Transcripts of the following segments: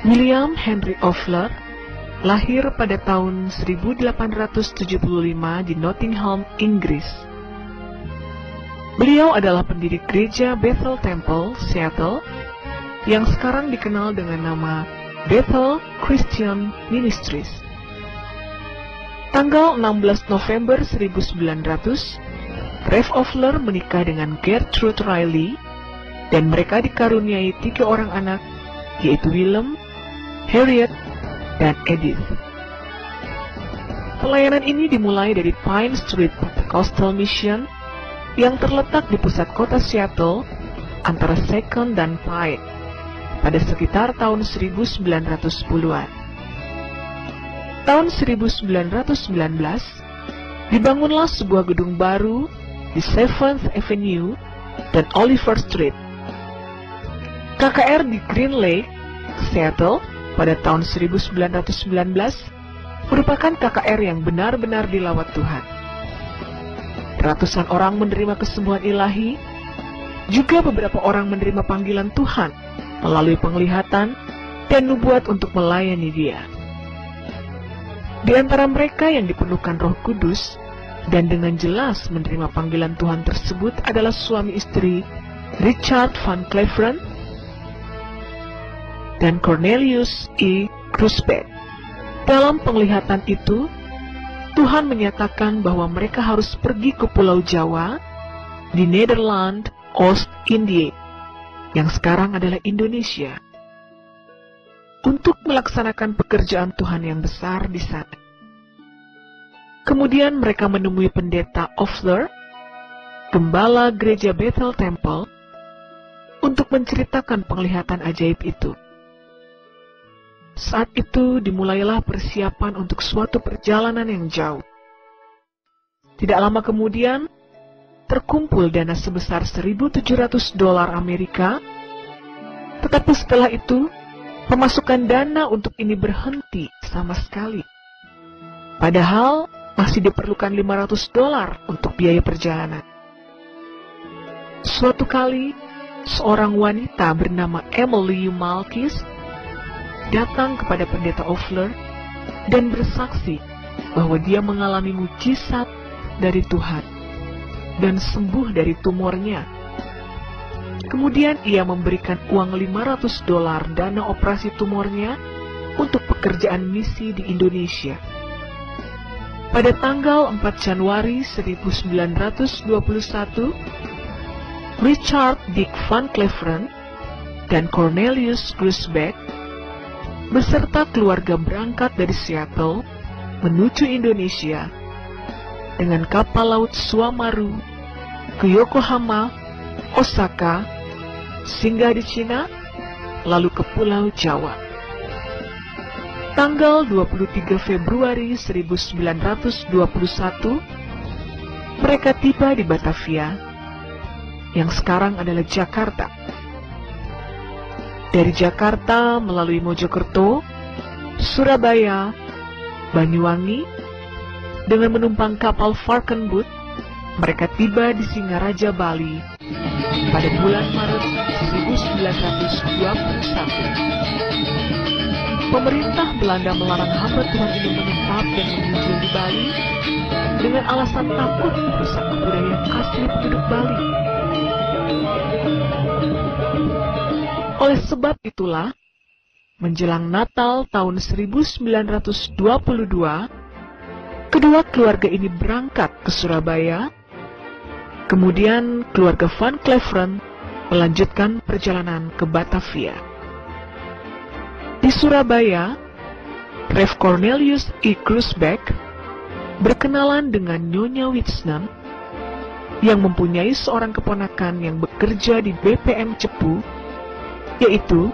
William Henry Ofler lahir pada tahun 1875 di Nottingham, Inggris. Beliau adalah pendiri gereja Bethel Temple, Seattle, yang sekarang dikenal dengan nama Bethel Christian Ministries. Tanggal 16 November 1900, Rev Ofler menikah dengan Gertrude Riley, dan mereka dikaruniai 3 orang anak, yaitu Willem, Harriet, dan Edith. Pelayanan ini dimulai dari Pine Street Pentecostal Mission yang terletak di pusat kota Seattle antara Second dan Pine pada sekitar tahun 1910-an. Tahun 1919, dibangunlah sebuah gedung baru di 7th Avenue dan Oliver Street. KKR di Green Lake, Seattle, pada tahun 1919 merupakan KKR yang benar-benar dilawat Tuhan. Ratusan orang menerima kesembuhan ilahi, juga beberapa orang menerima panggilan Tuhan melalui penglihatan dan nubuat untuk melayani Dia. Di antara mereka yang dipenuhkan Roh Kudus dan dengan jelas menerima panggilan Tuhan tersebut adalah suami istri Richard Van Cleveren dan Cornelius E. Grusbeck. Dalam penglihatan itu, Tuhan menyatakan bahwa mereka harus pergi ke Pulau Jawa di Nederland, Oost-Indië, yang sekarang adalah Indonesia, untuk melaksanakan pekerjaan Tuhan yang besar di sana. Kemudian mereka menemui pendeta Ofler, gembala gereja Bethel Temple, untuk menceritakan penglihatan ajaib itu. Saat itu dimulailah persiapan untuk suatu perjalanan yang jauh. Tidak lama kemudian, terkumpul dana sebesar $1.700 Amerika, tetapi setelah itu, pemasukan dana untuk ini berhenti sama sekali. Padahal, masih diperlukan $500 untuk biaya perjalanan. Suatu kali, seorang wanita bernama Emily Malkis datang kepada pendeta Ofler dan bersaksi bahwa dia mengalami mujizat dari Tuhan dan sembuh dari tumornya. Kemudian ia memberikan uang $500 dana operasi tumornya untuk pekerjaan misi di Indonesia. Pada tanggal 4 Januari 1921, Richard Dick Van Cleveren dan Cornelius Grusbeck beserta keluarga berangkat dari Seattle menuju Indonesia dengan kapal laut Suamaru ke Yokohama, Osaka, singgah di Cina, lalu ke Pulau Jawa. Tanggal 23 Februari 1921, mereka tiba di Batavia, yang sekarang adalah Jakarta. Dari Jakarta melalui Mojokerto, Surabaya, Banyuwangi, dengan menumpang kapal Varkenboot, mereka tiba di Singaraja, Bali pada bulan Maret 1921. Pemerintah Belanda melarang hamba Tuhan ini menetap dan mengunjungi di Bali dengan alasan takut merusak kebudayaan asli penduduk Bali. Oleh sebab itulah, menjelang Natal tahun 1922, kedua keluarga ini berangkat ke Surabaya. Kemudian keluarga Van Cleveren melanjutkan perjalanan ke Batavia. Di Surabaya, Rev Cornelius E. Grusbeck berkenalan dengan Nyonya Wisnem yang mempunyai seorang keponakan yang bekerja di BPM Cepu, yaitu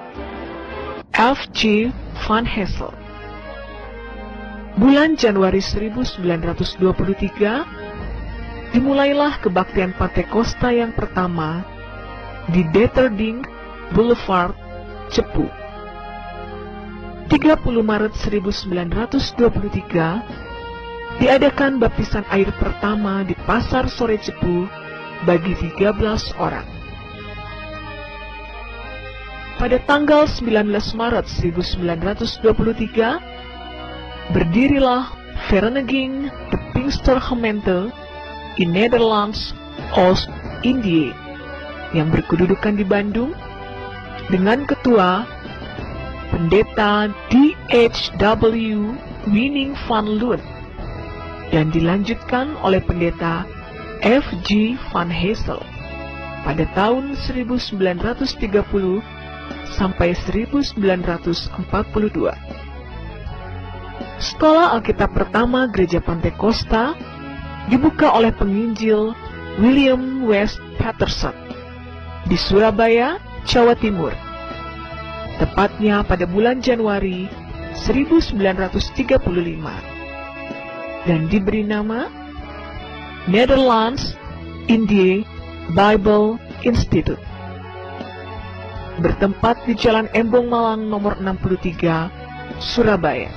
F.G. Van Hessel. Bulan Januari 1923, dimulailah kebaktian Pantekosta yang pertama di Deterding Boulevard, Cepu. 30 Maret 1923, diadakan baptisan air pertama di Pasar Sore Cepu bagi 13 orang. pada tanggal 19 Maret 1923, berdirilah Vereniging de Pinkstergemeente in Nederlands Oost-Indië yang berkedudukan di Bandung dengan ketua Pendeta D.H.W. Winning van Loon dan dilanjutkan oleh Pendeta F.G. van Hessel pada tahun 1930 sampai 1942. Sekolah Alkitab pertama Gereja Pantekosta dibuka oleh penginjil William West Patterson di Surabaya, Jawa Timur, tepatnya pada bulan Januari 1935, dan diberi nama Nederlands Indië Bible Institute, bertempat di Jalan Embong Malang nomor 63, Surabaya.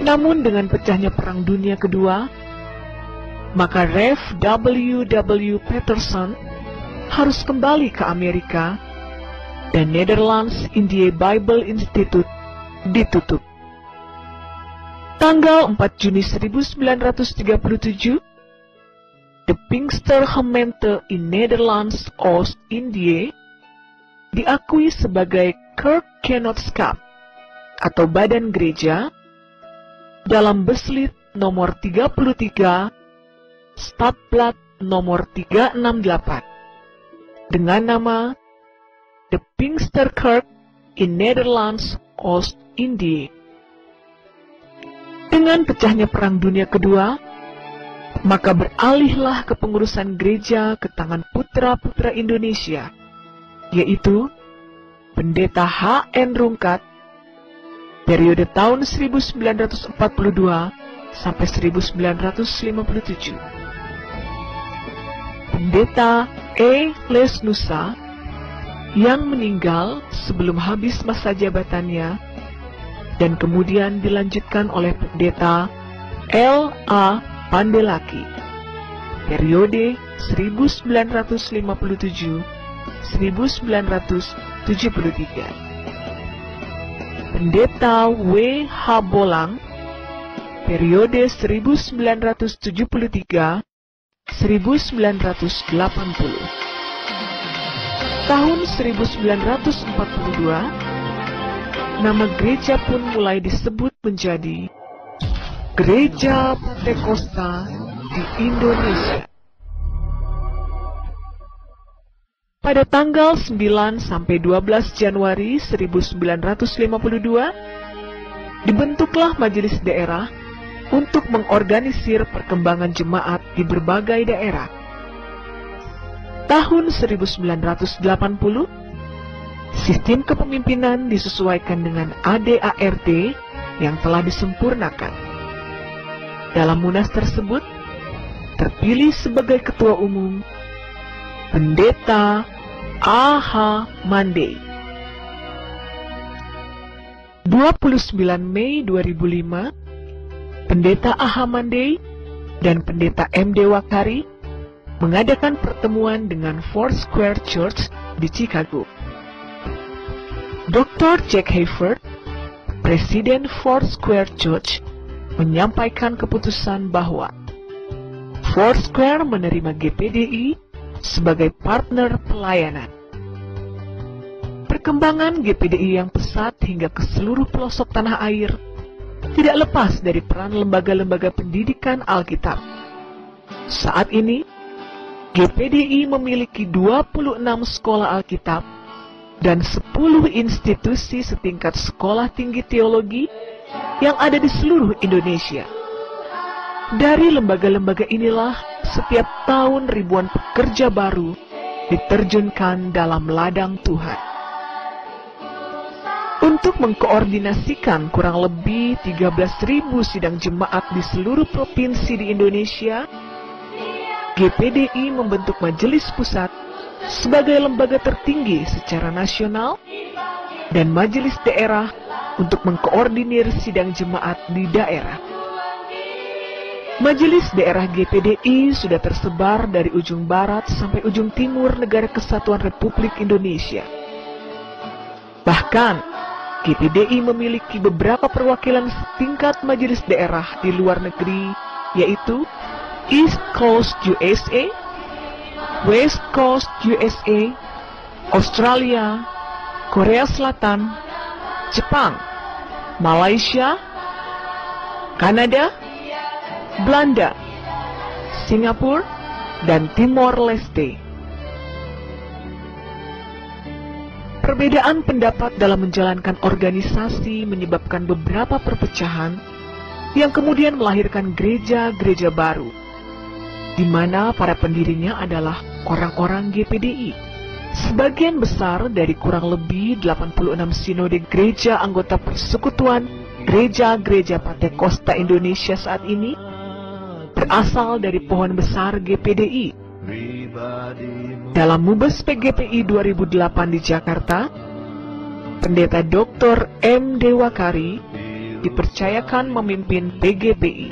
Namun dengan pecahnya Perang Dunia Kedua, maka Rev. W. Patterson harus kembali ke Amerika dan Nederlands Indië Bible Institute ditutup. Tanggal 4 Juni 1937, de Pinkstergemeente in Nederlands Oost-Indië diakui sebagai Kerkgenootschap atau badan gereja dalam Beslit nomor 33 Stadblad nomor 368 dengan nama De Pinksterkerk in Nederlands Oost-Indië. Dengan pecahnya Perang Dunia Kedua, maka beralihlah kepengurusan gereja ke tangan putra-putra Indonesia, yaitu Pendeta H.N. Rungkat, periode tahun 1942 sampai 1957. Pendeta E. Lesnusa yang meninggal sebelum habis masa jabatannya dan kemudian dilanjutkan oleh Pendeta L. A. Pandelaki, periode 1957-1973. Pendeta W. H. Bolang, periode 1973-1980. Tahun 1942, nama gereja pun mulai disebut menjadi Gereja Pantekosta di Indonesia. Pada tanggal 9 sampai 12 Januari 1952, dibentuklah majelis daerah untuk mengorganisir perkembangan jemaat di berbagai daerah. Tahun 1980, sistem kepemimpinan disesuaikan dengan ADART yang telah disempurnakan. Dalam munas tersebut, terpilih sebagai ketua umum Pendeta A.H. Mandey. 29 Mei 2005, Pendeta A.H. Mandey dan Pendeta M.D. Wakari mengadakan pertemuan dengan Foursquare Church di Chicago. Dr. Jack Hayford, Presiden Foursquare Church, menyampaikan keputusan bahwa Foursquare menerima GPDI sebagai partner pelayanan. Perkembangan GPDI yang pesat hingga ke seluruh pelosok tanah air tidak lepas dari peran lembaga-lembaga pendidikan Alkitab. Saat ini, GPDI memiliki 26 sekolah Alkitab dan 10 institusi setingkat sekolah tinggi teologi yang ada di seluruh Indonesia. Dari lembaga-lembaga inilah setiap tahun ribuan pekerja baru diterjunkan dalam ladang Tuhan. Untuk mengkoordinasikan kurang lebih 13.000 sidang jemaat di seluruh provinsi di Indonesia, GPDI membentuk Majelis Pusat sebagai lembaga tertinggi secara nasional dan Majelis Daerah untuk mengkoordinir sidang jemaat di daerah. Majelis daerah GPDI sudah tersebar dari ujung barat sampai ujung timur negara Kesatuan Republik Indonesia. Bahkan, GPDI memiliki beberapa perwakilan setingkat majelis daerah di luar negeri, yaitu East Coast USA, West Coast USA, Australia, Korea Selatan, Jepang, Malaysia, Kanada, Belanda, Singapura, dan Timor Leste. Perbedaan pendapat dalam menjalankan organisasi menyebabkan beberapa perpecahan yang kemudian melahirkan gereja-gereja baru, di mana para pendirinya adalah orang-orang GPDI. Sebagian besar dari kurang lebih 86 sinode gereja anggota persekutuan gereja-gereja Pantekosta Indonesia saat ini berasal dari pohon besar GPDI. Dalam Mubes PGPI 2008 di Jakarta, Pendeta Dr. M. Dewakari dipercayakan memimpin PGPI.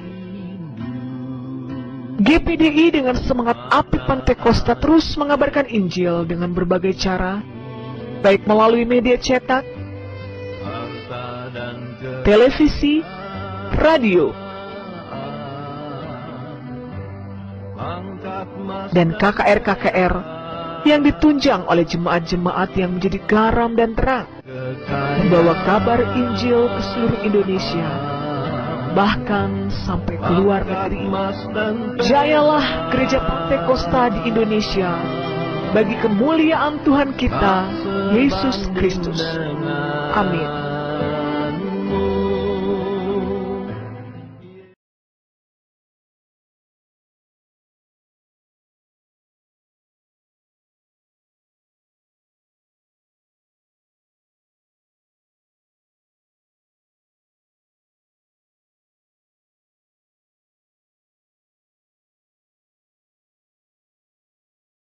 GPDI dengan semangat api Pantekosta terus mengabarkan Injil dengan berbagai cara, baik melalui media cetak, televisi, radio, dan KKR-KKR yang ditunjang oleh jemaat-jemaat yang menjadi garam dan terang, membawa kabar Injil ke seluruh Indonesia, bahkan sampai ke luar negeri. Jayalah gereja Pantekosta di Indonesia bagi kemuliaan Tuhan kita, Yesus Kristus. Amin.